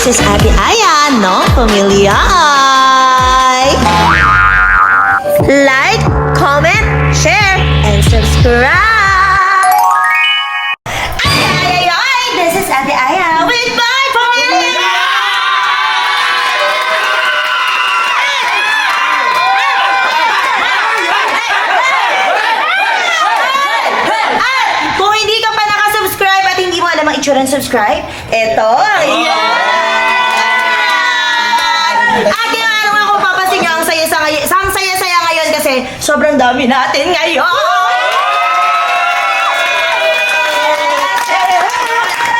This is Ate Aya ng Pamilyay. Like, comment, share, and subscribe. Ay, ay, ay, ay! This is Ate Aya with my Pamilyay! Kung hindi ka pa nakasubscribe at hindi mo alam ang itsura ng subscribe, eto, at kaya nga lang ako papasin nyo, ang saya-saya ngayon kasi sobrang dami natin ngayon.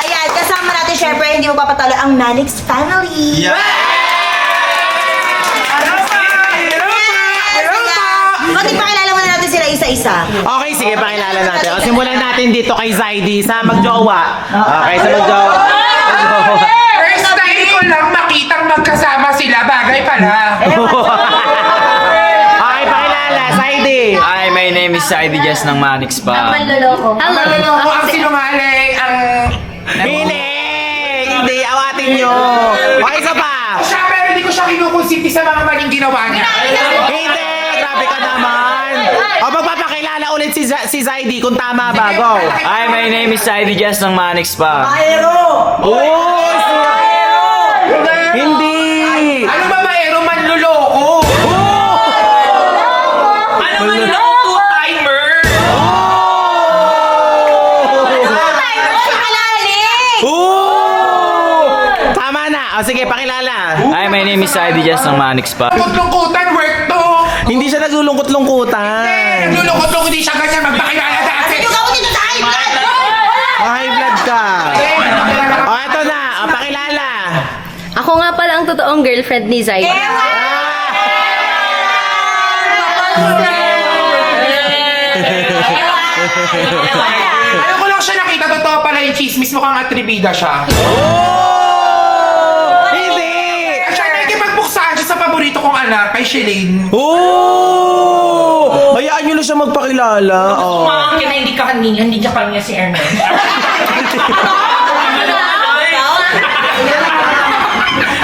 Ayan, kasama natin syempre, hindi mo papatalo ang Manix family. Pati pakilala muna natin sila isa-isa. Okay, sige, pakilala natin. O, simulan natin dito kay Zaidi sa magjowa. Okay, sa magjowa. First time ko lang makitang magkasama sila. Bagay pala. Okay, pakilala, Zaidi. Hi, my name is Saidi Jess ng Manix pa. Maloloko ang sinungaling ang... Hindi, awatin nyo. Okay, isa pa. Siya, pero hindi ko siya kinukonsinti sa mga maling ginawa niya. Hindi, grabe ka naman. O, magpapakilala ulit si Zaidi kung tama ba, go. Hi, my name is Saidi Jess ng Manix pa. Hindi. Ano ba maero manluloko? Ano manluloko? Two-timer? Tama na. O, sige, pakilala. Hi, my name is Saidi Jess ng Manix pa. Lungkot-lungkutan, work to. Hindi siya naglulungkot-lungkutan. Naglulungkot-lungkot, hindi siya ganyan. Magpakilala natin. High blood ka. O, eto na. O, pakilala. Ako nga pala ang totoong girlfriend ni Zaidi. Ano ko lang siya nakita, totoo pala yung chismis, mukhang atribida siya. Hindi. Siya nakikipagbuksan siya sa paborito kong anak, kay Shelane. Hayaan nyo na siya magpakilala. Oh. Kumaangkin na hindi ka kanya si Ermen.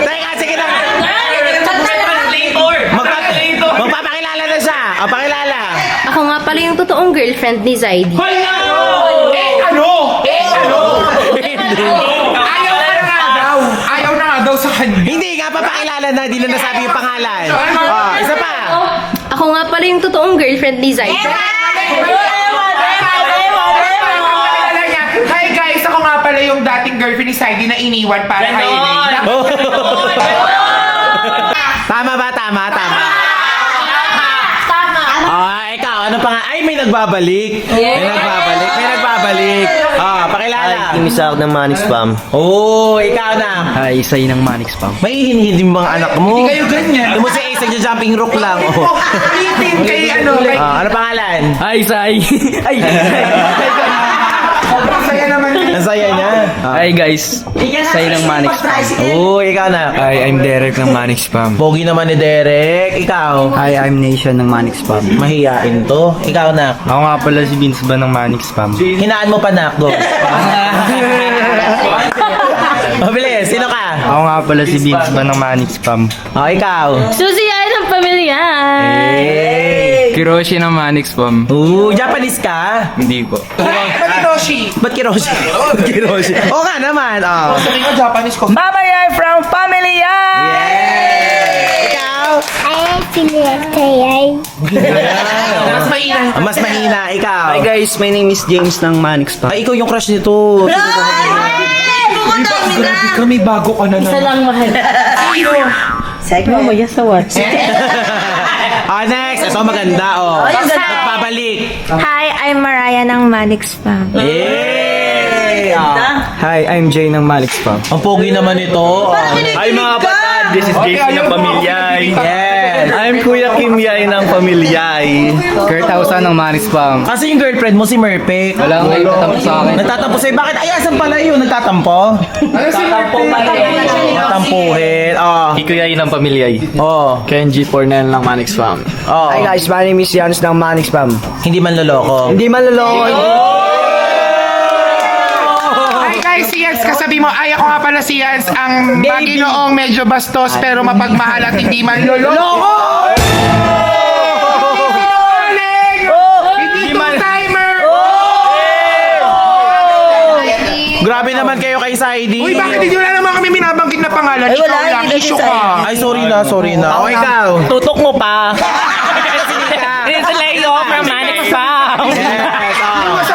Teka, sige na. Magpapakilala na siya. O, pakilala. Ako nga pala yung totoong girlfriend ni Zaidi. Ano? Ayaw na nga daw sa kanya. Hindi nga, papakilala na. Di na nasabi yung pangalan. O, isa pa. Ako nga pala yung totoong girlfriend ni Zaidi. Hi guys, ako nga pala yung dating girlfriend ni Saidi na iniwan para kay Elaine. Tama ba? Tama. Ikaw, ano pa nga? Ay, may nagbabalik. May nagbabalik. Pakilala. Imisak ng Manix Pam. Ikaw na. Hi, Isay ng Manix Pam. May hinihindi mo bang anak mo? Hindi kayo ganyan. Alam mo si Ace, nagja-jumping rope lang. Itin kay kay... Ano pangalan? Hi, Isay. Ay. Sobrang saya naman yun. Ang saya niya. Hi, guys. Isay ng Manix Pam. Ikaw na. Hi, I'm Derek ng Manix Pam. Pogi naman ni Derek. Ikaw. Hi, I'm Nation ng Manix Pam. Mahiyain to. Ikaw na. Ako nga pala si Vince ba ng Manix Pam. Hinaan mo pa na ako. Mabilis. Sino ka? Ako nga pala si Vince ba ng Manix Pam. Ikaw. Susi ay ng pamilya. Kiroshi ng Manix Pam. Japanese ka? Hindi po. Ba't Roshi? Ba't Kiroshi? Kiroshi. Oo nga naman. Sabi ko Japanese ko. Mamaya from family Ikaw? Mas mainang. Mas mahina. Ikaw. Hi guys, my name is James ng Manix Pam. Ay, ikaw yung crush nito. Grabe ka, may bago ka na Isa lang mahal. Mamaya sa watch. Next. Ito maganda, Magpabalik. Hi, I'm Mariah ng Manix Pam. Yay! Hi, I'm Jay ng Manix Pam. Ang pogi naman ito. Hi mga kapatid, this is JC ng Pamilyay. Yes. I'm Kuya Kim Yay ng Pamilyay. Kurt Hausa ng Manix Pam. Kasi yung girlfriend mo si Merpek. Wala nga nagtatampo sa akin. Nagtatampo sa'yo. Bakit? Ay, asan pala yun? Nagtatampo? Tampuhin. Ikuyay ng Pamilyay. Kenji Pornel ng Manix Pam. Hi guys, my name is Jans ng Manix Pam. Hindi man loloko. Hindi man loloko. Hi guys, si Yans, kasabi mo, ay ako nga pala si Yans, ang Panginoong medyo bastos pero mapagmahal at hindi manloloko. Hindi two-timer! Grabe naman kayo kay Saidi. Uy, bakit hindi wala naman kami binabanggit na pangalan? Ay, wala, Ikaw lang, hindi issue kasi ka. Ay, sorry na. O, ikaw. Tutok mo pa. This is Leo from Manix Fam. Yes,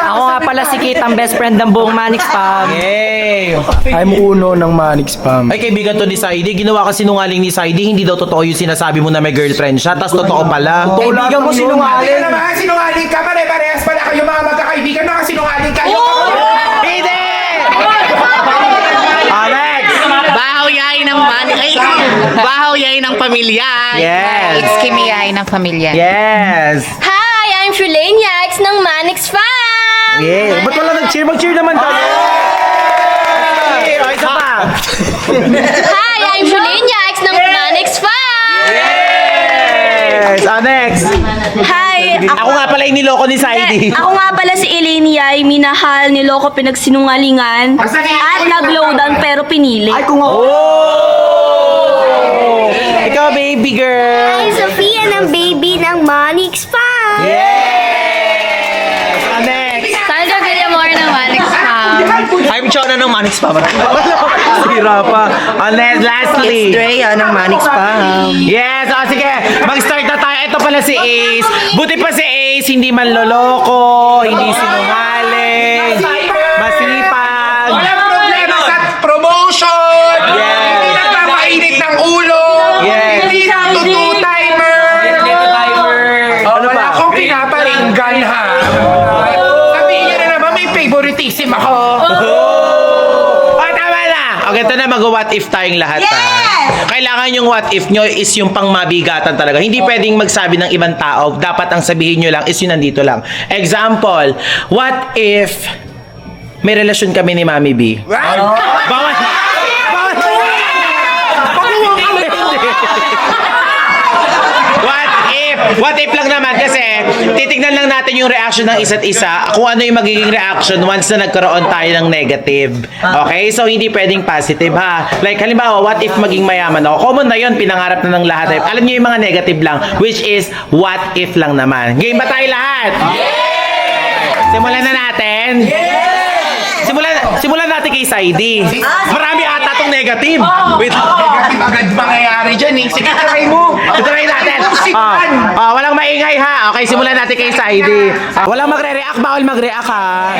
Ako nga pala si Kit, ang best friend ng buong Manix Fam. Yay! I'm Uno ng Manix Fam. Ay, kaibigan to ni Saidi. Ginawa ka sinungaling ni Saidi. Hindi daw totoo yung sinasabi mo na may girlfriend siya. Tapos totoo pala. Kaibigan mo Hindi sinungaling. ka naman, sinungaling ka. Pare-parehas pala kayo mga magkakaibigan. Mga sinungaling kayo. Hindi! Alex! Bahaw yay ng bahaw yay ng pamilya. Yes! It's Kimi yay ng pamilya. Yes! Hi, I'm Shulaine Yax ng Manix Fam! Yeah! Ba't wala nag-cheer? Mag-cheer naman tayo! O, isa pa! Hi, I'm Shulaine Yax ng Manix Fam! Yes! Next! Hi! Ako nga pala yung niloko ni Saidi. Ako nga pala si Elaine Yay, minahal, niloko, pinagsinungalingan, at nagloadan pero pinili. Ay, kung ako. Ikaw, baby girl! Sophia ng baby ng Manix Fam! Yes! Next! Sandra Villamor ng Manix Fam! I'm Chona ng Manix Fam. Sira pa. Next, lastly. Drea ng Manix Fam. Yes! O, sige. Mag-start na tayo. Ito pala si Ace. Buti pa si Ace, hindi man loloko, hindi sinungaling, masipag. Walang problema sa promotion. Yes. Hindi nagpapainit ng ulo. Yes. Hindi na two-timer. Ano Wala ba? akong pinaparinggan ha. Sabihin niyo na naman may favoritism ako. O, tama na. Okay, ito na mag-what if tayong lahat. Ha? Kailangan yung what if nyo is yung pang mabigatan talaga. Hindi pwedeng magsabi ng ibang tao. Dapat ang sabihin nyo lang is yung nandito lang. Example, what if may relasyon kami ni Mami B? Bawal! What if lang naman kasi titignan lang natin yung reaction ng isa't isa kung ano yung magiging reaction once na nagkaroon tayo ng negative. Okay? So, hindi pwedeng positive ha. Like, halimbawa, what if maging mayaman ako? Common na yun, pinangarap na ng lahat. Alam niyo yung mga negative lang, which is what if lang naman. Game ba tayo lahat? Simulan na natin? Simulan natin kay Saidi. Marami ata tong negative. Wait. Negative agad mangyayari dyan eh. Sige, try mo. Try natin. Walang maingay ha. Okay, simulan natin kay Saidi. Walang magre-react. Bawal mag-react ha.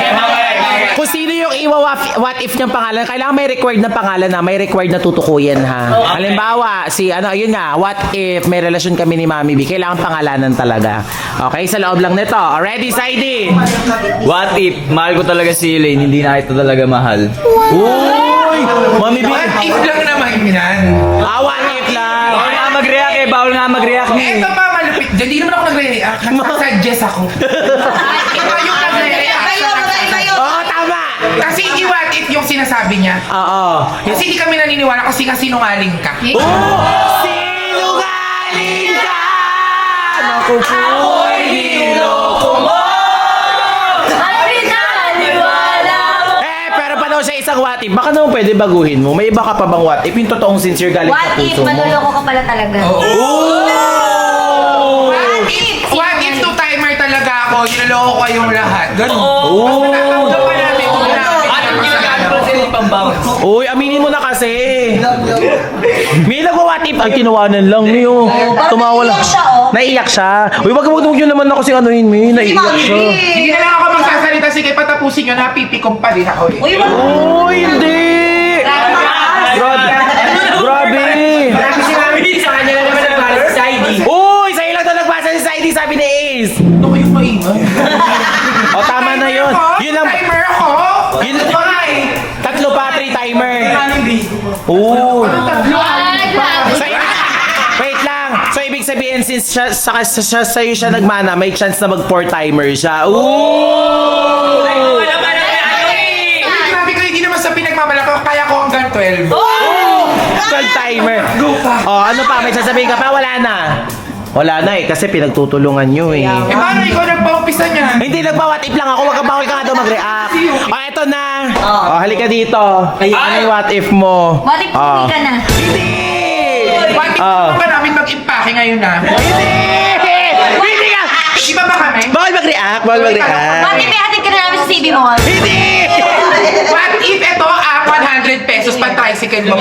Kung sino yung what if niyang pangalan, kailangan may required na pangalan na, may required na tutukuyin ha. Halimbawa, yun nga, what if may relasyon kami ni Mami B, kailangan pangalanan talaga. Okay, sa loob lang nito. Ready, Saidi? What if mahal ko talaga si Elaine, hindi na ito talaga mahal? Uy! Mami B! What if lang naman yan? What if lang? Bawal nga mag-react eh, bawal nga mag-react ni. Ito pa malupit dyan. Di naman ako nagre-react. Nagsuggest ako. Ito yung nagre-react. Kayo. Oo, tama! Kasi what if yung sinasabi niya. Oo. Kasi hindi kami naniniwala kasi nga sinungaling ka. Sinungaling ka! Naku po! Ako'y niloko mo! Pero pa daw siya isang what if. Baka naman pwede baguhin mo. May iba ka pa bang what if? Yung totoong sincere galing sa What if puso mo. manloloko ka pala talaga? What if two-timer talaga ako? Niloloko ko kayong lahat. Ganun. Oo. Ano pa natin? Uy, aminin mo na kasi. May nagwa-what if. Ay, tinawanan lang niyo. Tumawa lang. Naiyak siya. Uy, wag nyo naman ako si anuhin mo. Naiyak siya. Hindi na lang ako magsasalita. Sige, patapusin nyo. Napipikom pa din ako. Uy, hindi! Grabe! Uy, sa'yo lang ito nagbasa si Saidi, sabi ni Ace. Ano kayong maingay? O, tama na yun. Yun lang. Timer ako. Yun tatlo pa, 3 timer. Oo. Wait lang. So, ibig sabihin, since sa'yo siya nagmana, may chance na mag-4 timer siya. Ooh! Grabe ko, hindi naman sa pinagmamalaki. Kaya ko hanggang 12. 12 timer. Oh, ano pa? May sasabihin ka pa? Wala na. Wala na eh, kasi pinagtutulungan nyo eh. Eh, paano ikaw nagpa-umpisa niyan? Hindi, nagpa-what if lang ako. Wag ka bawal ka nga daw mag-react. Eto na. Halika dito. Ano yung what if mo? What if hindi ka na? Hindi! Bakit ba namin mag-impake ngayon na? Hindi ka! Di ba kami? Bawal mag-react, bawal mag-react. What if ihatid ka na namin sa CB Mall? Hindi! What if ito ang 100 pesos pa tricycle mo?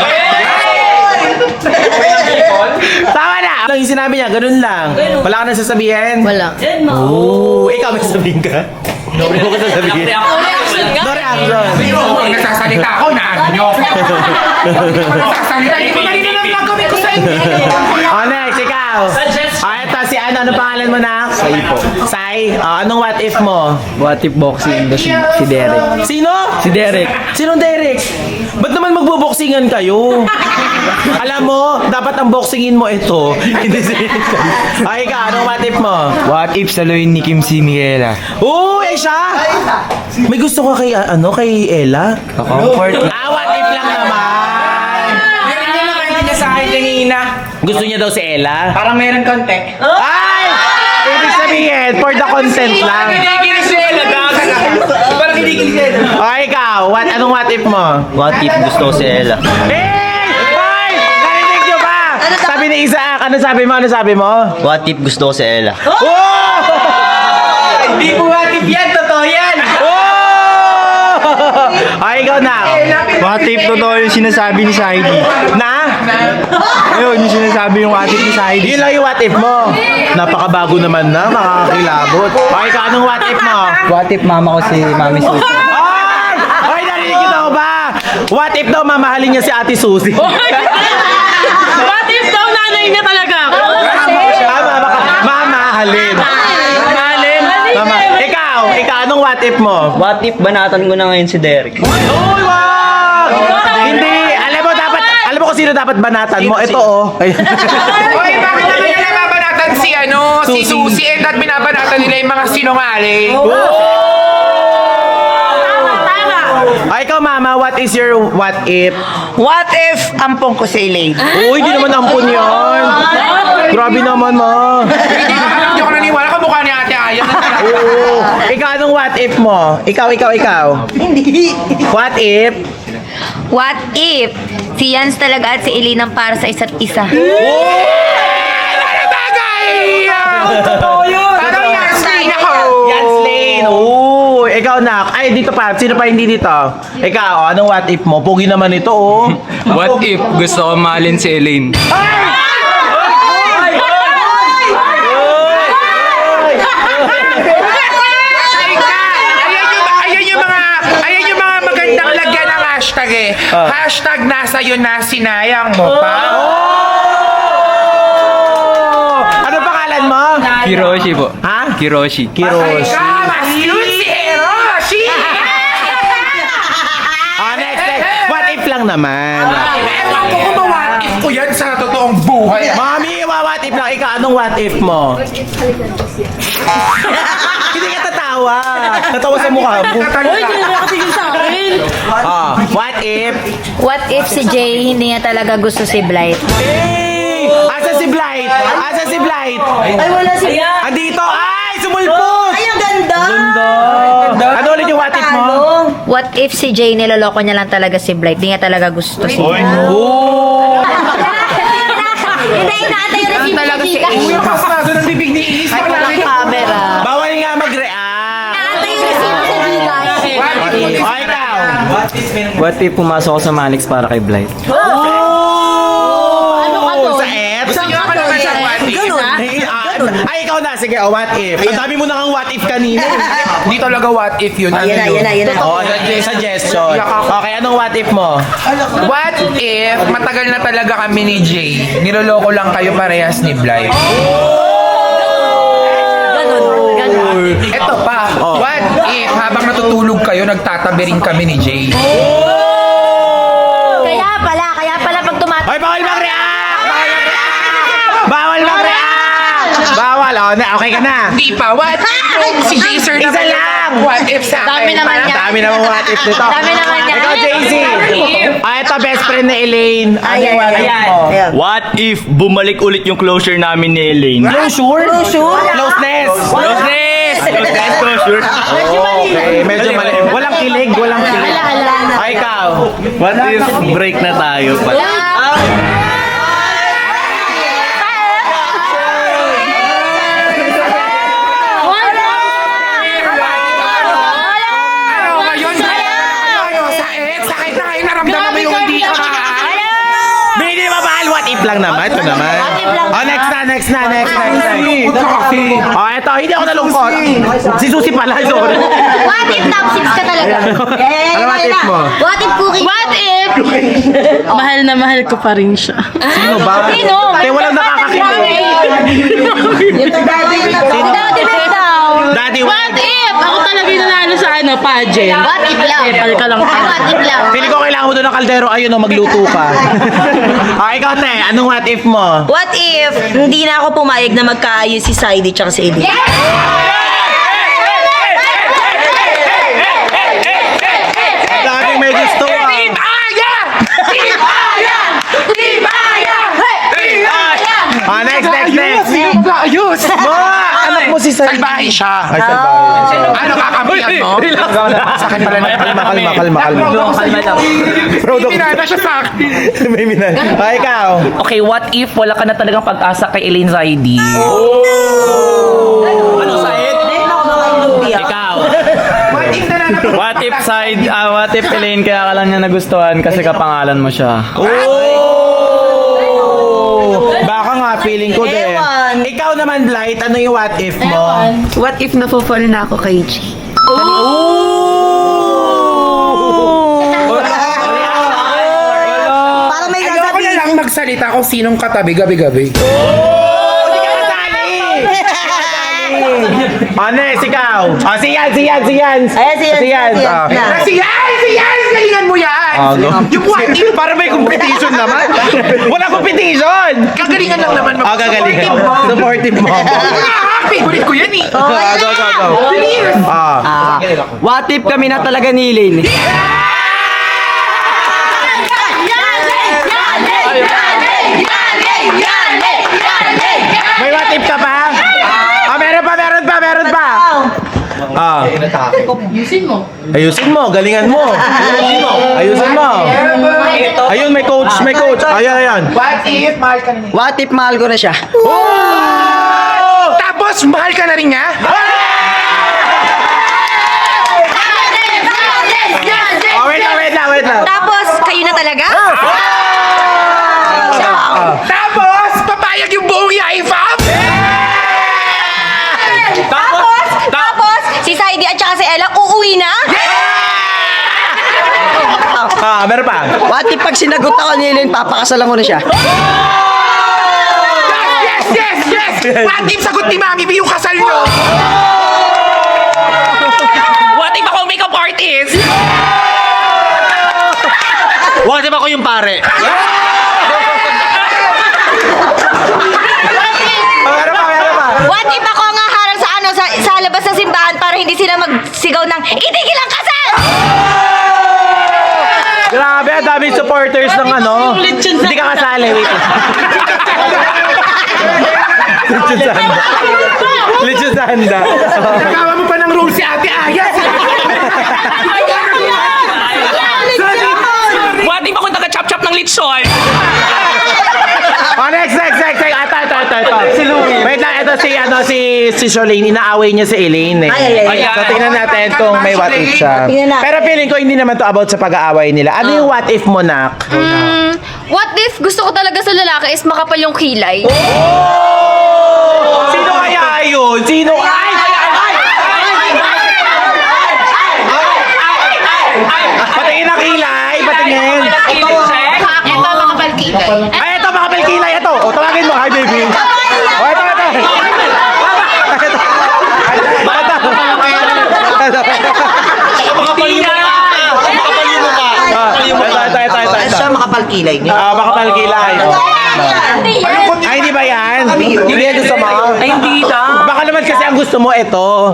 Tama na! Ano yung sinabi niya? Ganun lang. Wala ka nang sasabihin? Wala. Oo. Ikaw may sasabihin ka? No ka sasabihin. No reaction. Pag nagsasalita ako, naano nyo ako. Pag nagsasalita, hindi ko narinig ang gagawin ko sa inyo. Next, ikaw. Eto, si ano pangalan mo na? Sai po. Sai? Anong what if mo? What if boxing si Derek? Sino? Si Derek. Sinong Derek? Ba't naman magboboxingan kayo? Alam mo, dapat ang boxingin mo ito. Hindi si Ay, ikaw, anong what if mo? What if saluhin ni Kim si Miela? Uy, siya! May gusto ka kay, kay Ella? Comfort. What if lang naman? Meron nyo naman hindi niya sa akin kanina. Gusto niya daw si Ella? Parang meron konti. Ay! Ibig sabihin, for the content lang. Kinikilig si Ella, parang kinikilig si Ella. Ikaw, anong what if mo? What if gusto ko si Ella? Ay! Narinig niyo ba? Sabi ni Isaac, ano sabi mo? Ano sabi mo? What if gusto ko si Ella? Hindi po what if yan, totoo yan. Ay, ikaw na. What if totoo yung sinasabi ni Saidi? Na? Ayun, yung sinasabi yung what if ni Saidi. Yun lang yung what if mo. Napakabago naman na, makakakilabot. Ay, ikaw, anong what if mo? What if mama ko si Mami Susie? Ay! Ay, narinig niyo daw ba? What if daw mamahalin niya si Ate Susie? What if daw nanay niya talaga ako? Mamahalin. Mama, ikaw, anong what if mo? What if banatan ko na ngayon si Derek? Uy, wag! Hindi, alam mo kung sino dapat banatan mo? Ito, Ay. Oy, bakit naman nila nababanatan si si Susie at binabanatan nila yung mga sinungaling? Ay, ikaw, mama, what is your what if? What if ampong ko si Elaine? Uy, hindi naman ampun yun. Grabe naman, ma. Hindi ako naniwala, kamukha ni Ate Aya. Oo. Ikaw, anong what if mo? Ikaw. Hindi. What if? What if si Yans talaga at si Eileen ang para sa isa't isa? Totoo yun! Parang Yaslane ako! Yanslane. Oo. Ikaw, nak. Ay, dito pa. Sino pa hindi dito? Ikaw, anong what if mo? Pugi naman ito, What if gusto ko mahalin si Elaine? Ayan yung mga magandang lagyan ng hashtag eh. Hashtag nasa yun na sinayang mo pa. Ano pangalan mo? Kiroshi po. Ha? Kiroshi. Kiroshi. Mas yun si Hiroshi! Next. What if lang naman. Ewan ko kung ma-what if ko yan sa totoong buhay. Mami, what if lang. Ikaw, anong what if mo? Hindi ka tatawa. Tatawa sa mukha mo. Uy, hindi na nakatingin sa akin. What if? What if si Jay hindi niya talaga gusto si Blight? Hey! Asa si Blight? Ay, wala si... Andito! Ay! Sumulpot! Ay, ang ganda! Ano ulit yung what if mo? What if si Jay niloloko niya lang talaga si Blight? Di niya talaga gusto si Oh! Hindi, inaantay yung review Talaga si Chika. Uy, ang pasado ng bibig ni Inis. Ay, walang camera. Bawal nga mag-react. Inaantay yung review sa Chika. O, ikaw. What if pumasok ko sa Manix para kay Blight? Sa F? Gusto niyo pa naman sa what if? Ay, ikaw na. Sige, what if? Ang dami mo na kang what if kanina. Hindi talaga what if yun. Yan na. Suggestion. Okay, anong what if mo? What if matagal na talaga kami ni Jay? Niloloko lang kayo parehas ni Blythe. Eto pa. What if habang natutulog kayo nagtatabi rin kami ni Jay? Kaya pala pag tumatawag. Hoy, bawal mag-react! Bawal mag-react! Bawal. Okay ka na. Di pa. What if si Jay sir Isa lang. What if sa akin? Dami naman yan. Dami namang what if nito. Dami naman yan. Ikaw, JC. Eto, best friend ni Elaine. Ano yung what if mo? Ayan. What if bumalik ulit yung closure namin ni Elaine? Closure? Closeness. Closeness! Closeness, closure. Okay, medyo mali. Walang kilig, walang kilig. Ay, ikaw. What if break na tayo? Ano, ngayon, ano, sa ex, sa kahit na kayo naramdaman mo yung hindi ka Hindi mabahal, what if lang naman. Ito naman. Oh, next na. Oh, eto, hindi ako nalungkot. Si Susie pala, sorry. What if top 6 ka talaga? Ano what if mo? What if cooking? What if? Mahal na mahal ko pa rin siya. Sino ba? Sino? Kaya walang nakakakilig. Daddy, What if? Ako talaga yung nanalo sa pageant. What if lang? Epal ka lang. What if lang? Pili ko kailangan mo doon ng kaldero. Ayun, magluto ka. Ikaw, te. Anong what if mo? What if hindi na ako pumayag na magkaayos si Saidi tsaka si Elaine? Daming may gusto ah. Next. ayos. Anak mo si Saidi. Salbahe siya. Ay, salbahe. Ano kakampihan mo? Sa akin pala na Kalma. Hindi minana siya sa akin. May minan. Ikaw. Okay, what if wala ka na talagang pag-asa kay Elaine Zaidi? Ano sa'yo? Ikaw. What if what if Elaine kaya ka lang niya nagustuhan kasi kapangalan mo siya? Baka nga, feeling ko din. Ewan. Ikaw naman, Blight, ano yung what if mo? What if napofall na ako kay G? Para may Ayoko na sasabihin. lang magsalita kung sinong katabi gabi-gabi. Hindi ka kasali! Ano eh, ikaw? Si Yan. Ayan, si Yan. Si Yans! Galingan mo yan! Yung what if, Para may competition naman. Wala competition! kagalingan lang naman. Gagalingan. Supportive mo. Favorite ko yan eh. Go. What if kami na talaga ni Elaine? May what if ka pa? Meron pa. Ayusin mo, galingan mo. Ayusin mo. Ayun, may coach. Ayan. What if, mahal ka na niya? What if mahal ko na siya? Tapos, mahal ka na rin niya? Oh, wait lang. Tapos, kayo na talaga? Tapos, papayag yung buong yaifam? Tapos, si Saidi at saka si Ella uuwi na? Meron pa. What if pag sinagot ako ni Elaine, papakasalan ko na siya? Yes! What if sagot ni Mami B yung kasal nyo? What if ako makeup artist? What if ako yung pare? Meron pa. What if ako nga harang sa labas ng simbahan para hindi sila magsigaw ng itigil ang kasal? Grabe, ang daming supporters ng ano. Hindi ka kasali, wait. Lechon sa handa. Nagawa mo pa ng rule si Ate Aya. What if ako nag-chop-chop ng litson? Next. Ito. Si Louie. Wait lang, ito si Jolene. Inaaway niya si Elaine eh. Ay. So tingnan natin kung may what if siya. Tingnan natin. Pero feeling ko hindi naman to about sa pag-aaway nila. Ano yung what if mo, Nak? What if gusto ko talaga sa lalaki is makapal yung kilay? Sino kaya yun? Sino? Patingin ang kilay. Patingin. Ito, makapal kilay. Ay, ito, makapal kilay. Ito. O, tawagin mo. Hi, baby. O, ito. Ito. Siya makapal kilay niya. Makapal kilay. Ay, hindi ba yan? Hindi yan gusto mo? Ay, hindi daw. Baka naman kasi ang gusto mo ito.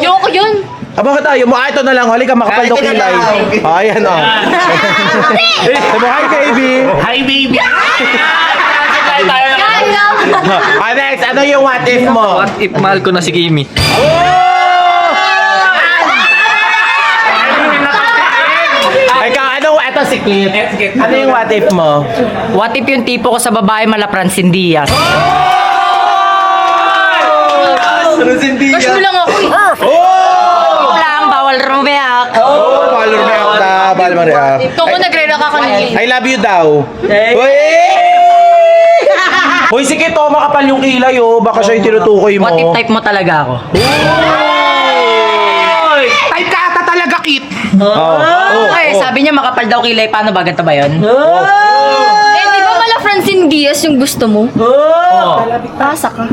Yung ko yun. Bakit ayaw mo? Ito na lang. Halika, makapal daw kilay. Ayan, oh. Sabi, hi, baby. Hi, baby! Next, ano yung what if mo? What if mahal ko na si Kimi? Ikaw, eto si Clip. Ano yung what if mo? What if yung tipo ko sa babae malapransin Diaz? Crush mo lang ako eh. Lang, bawal rumiyak. Bawal react na. Bawal mag-react. Ikaw ko nagre-react ka kanina. I love you daw. Uy! Uy, sige to, makapal yung kilay, oh. Baka siya yung tinutukoy mo. What if type mo talaga ako? Type ka ata talaga, Kit. Ay, sabi niya makapal daw kilay. Paano ba? Ganito ba yun? Eh, di ba mala Francine Diaz yung gusto mo? Pasa ka.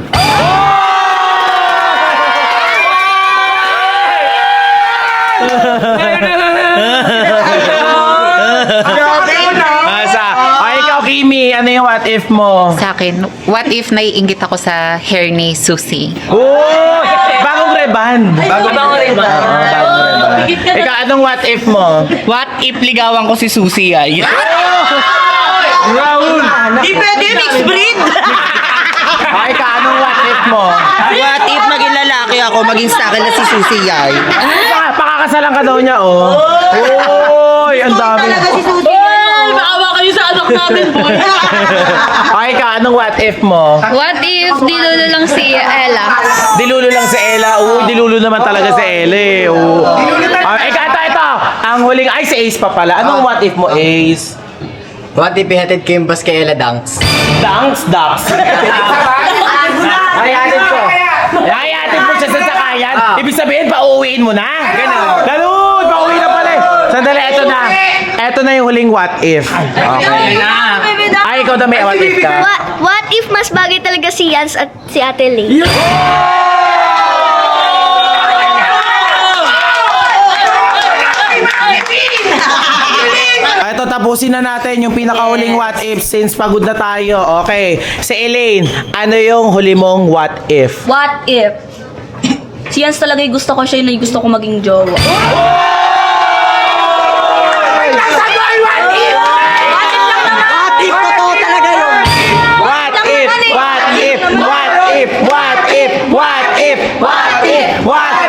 Ikaw, Kimi, ano yung what if mo? Sa akin, what if naiinggit ako sa hair ni Susie? Oh! Bagong reband. Bagong reband. Ikaw, anong what if mo? What if ligawan ko si Susie ay? Raul! Di pwede mixed breed. Ikaw, anong what if mo? What if maging lalaki ako, maging sa akin na si Susie Yay? Pakakasalan ka daw niya, oh. Oy, ang dami. Talaga si Susie Yay. Maawa kayo sa anak namin, boy. Ikaw, anong what if mo? What if dilulo lang si Ella? Dilulo lang si Ella. Dilulo naman talaga si Ella, eh. Ito. Ang huling, ay, si Ace pa pala. Anong what if mo, Ace? What if ihatid ko yung bus kay Ella Dunks? Ducks. Hayatin ko. Hayatin mo siya sa sakayan. Ibig sabihin, pauwiin mo na. Ganun, pauwi na pala eh. Sandali, eto na. Eto na yung huling what if. Okay. Ay, ikaw na may what if ka. What if mas bagay talaga si Yans at si Ate Lay? Ito, tapusin na natin yung pinakahuling what if since pagod na tayo. Okay. Si Elaine, ano yung huli mong what if? What if? Si Yans talaga yung gusto ko, siya yung gusto ko maging jowa.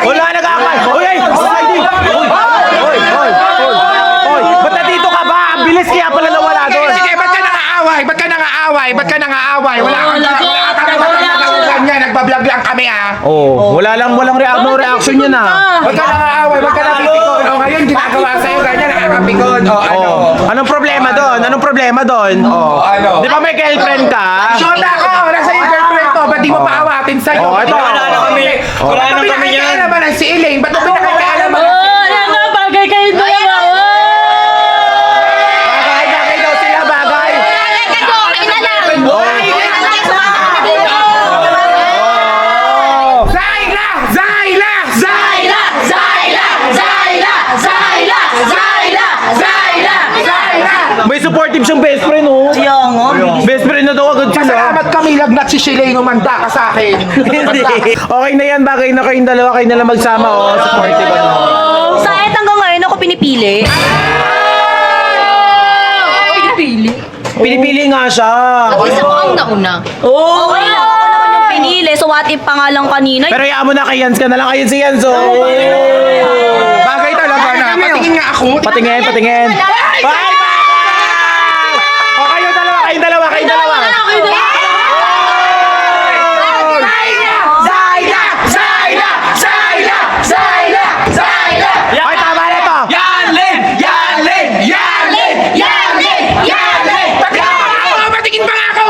Wala nag-aakal. Uy! Ba't nandito ka ba? Ang bilis kaya pala nawala doon. Sige, ba't ka nangaaway? Wala kang ganyan. Nagbablog lang kami, ah. Walang reaction yun, ah. Ba't ka nangaaway? Ba't ka napipikon? O ngayon, ginagawa sa'yo ganyan, nakakapikon. O ano? Anong problema doon? Ano? Di ba may girlfriend ka? Shota ko! Nasa yung girlfriend ko, ba't di mo paawatin sa'yo? Ito. Wala na kami yan. Ba't mo si Elaine? Ba't mo pinakaialaman? Bagay kayo doon. Bagay daw sila, bagay. May supportive siyang best friend, oh. Best friend na daw agad sila. Salamat kami, lagnat si Shilay umanda ka sa akin. Hindi. Okay na yan, bagay na kayong dalawa, kayo na lang magsama, oh. Supportive, ano. Sa kahit hanggang ngayon ako pinipili. Pinipili nga siya. Isa ko ang nauna. Oo. Ako naman yung pinili. So what if pa nga lang kanina? Pero yaan mo na kay Yans ka na lang. Ayun si Yans, oh. Bagay talaga na. Patingin nga ako. Patingin. Bye! O, kayong dalawa. Ay, tama na to. Patingin pa nga ako.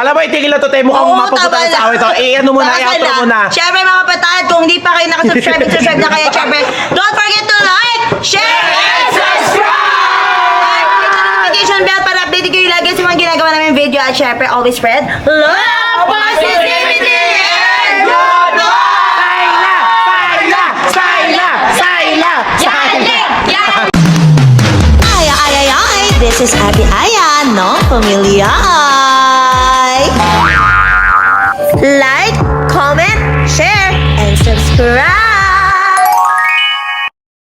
Alam mo, itigil na to, tayo mukhang mapapunta sa away to. I-ano muna, i-outro muna. Siyempre mga kapatid, kung hindi pa kayo nakasubscribe, subscribe na kayo. Siyempre, don't forget to like, share, and subscribe! Notification bell para update kayo lagi sa mga ginagawa namin video. At siyempre, always spread love, positivity, and good This is Ate Aya, no? Pamilya. like, comment, share, and subscribe!